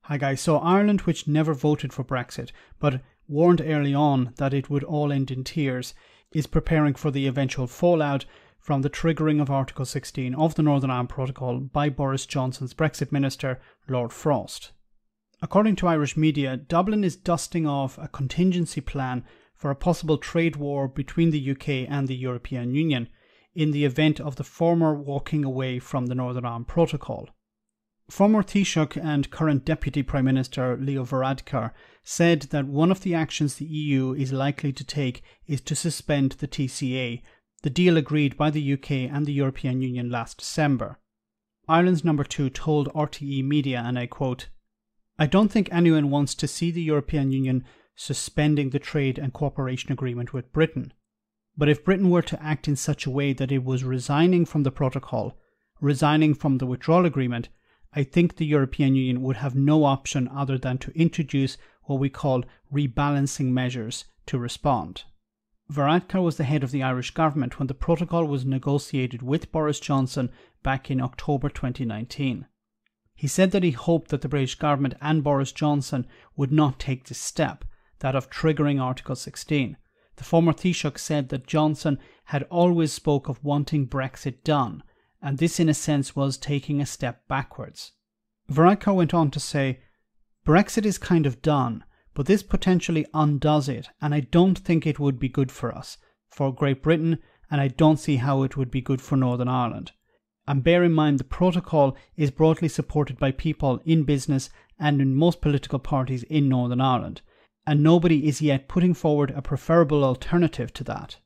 Hi guys, so Ireland, which never voted for Brexit, but warned early on that it would all end in tears, is preparing for the eventual fallout from the triggering of Article 16 of the Northern Ireland Protocol by Boris Johnson's Brexit Minister, Lord Frost. According to Irish media, Dublin is dusting off a contingency plan for a possible trade war between the UK and the European Union in the event of the former walking away from the Northern Ireland Protocol. Former Taoiseach and current Deputy Prime Minister Leo Varadkar said that one of the actions the EU is likely to take is to suspend the TCA, the deal agreed by the UK and the European Union last December. Ireland's number 2 told RTE Media, and I quote, "I don't think anyone wants to see the European Union suspending the trade and cooperation agreement with Britain. But if Britain were to act in such a way that it was resigning from the protocol, resigning from the withdrawal agreement, I think the European Union would have no option other than to introduce what we call rebalancing measures to respond." Varadkar was the head of the Irish government when the protocol was negotiated with Boris Johnson back in October 2019. He said that he hoped that the British government and Boris Johnson would not take this step, that of triggering Article 16. The former Taoiseach said that Johnson had always spoke of wanting Brexit done, and this in a sense was taking a step backwards. Varadkar went on to say, "Brexit is kind of done, but this potentially undoes it, and I don't think it would be good for us, for Great Britain, and I don't see how it would be good for Northern Ireland. And bear in mind the protocol is broadly supported by people in business and in most political parties in Northern Ireland, and nobody is yet putting forward a preferable alternative to that."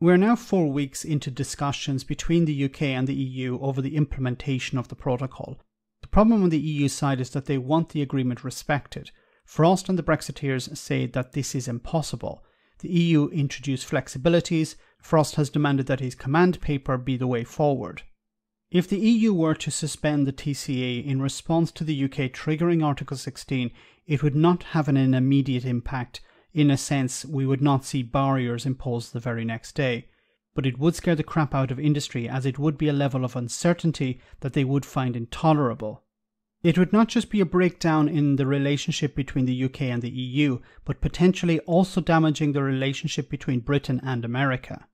We are now 4 weeks into discussions between the UK and the EU over the implementation of the protocol. The problem on the EU side is that they want the agreement respected. Frost and the Brexiteers say that this is impossible. The EU introduced flexibilities. Frost has demanded that his command paper be the way forward. If the EU were to suspend the TCA in response to the UK triggering Article 16, it would not have an immediate impact. In a sense, we would not see barriers imposed the very next day, but it would scare the crap out of industry, as it would be a level of uncertainty that they would find intolerable. It would not just be a breakdown in the relationship between the UK and the EU, but potentially also damaging the relationship between Britain and America.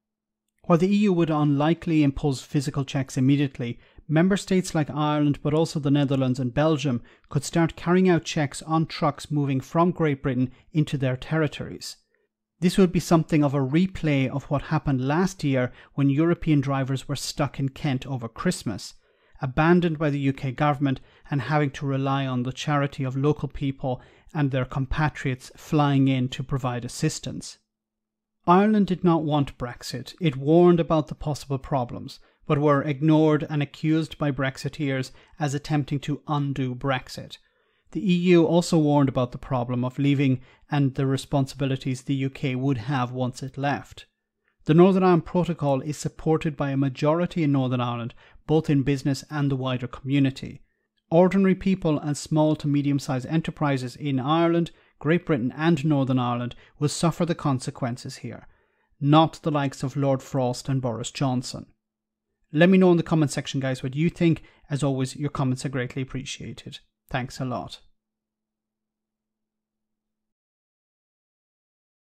While the EU would unlikely impose physical checks immediately, member states like Ireland, but also the Netherlands and Belgium, could start carrying out checks on trucks moving from Great Britain into their territories. This would be something of a replay of what happened last year when European drivers were stuck in Kent over Christmas, abandoned by the UK government and having to rely on the charity of local people and their compatriots flying in to provide assistance. Ireland did not want Brexit. It warned about the possible problems, but were ignored and accused by Brexiteers as attempting to undo Brexit. The EU also warned about the problem of leaving and the responsibilities the UK would have once it left. The Northern Ireland Protocol is supported by a majority in Northern Ireland, both in business and the wider community. Ordinary people and small to medium-sized enterprises in Ireland, Great Britain and Northern Ireland will suffer the consequences here, not the likes of Lord Frost and Boris Johnson. Let me know in the comment section, guys, what you think. As always, your comments are greatly appreciated. Thanks a lot.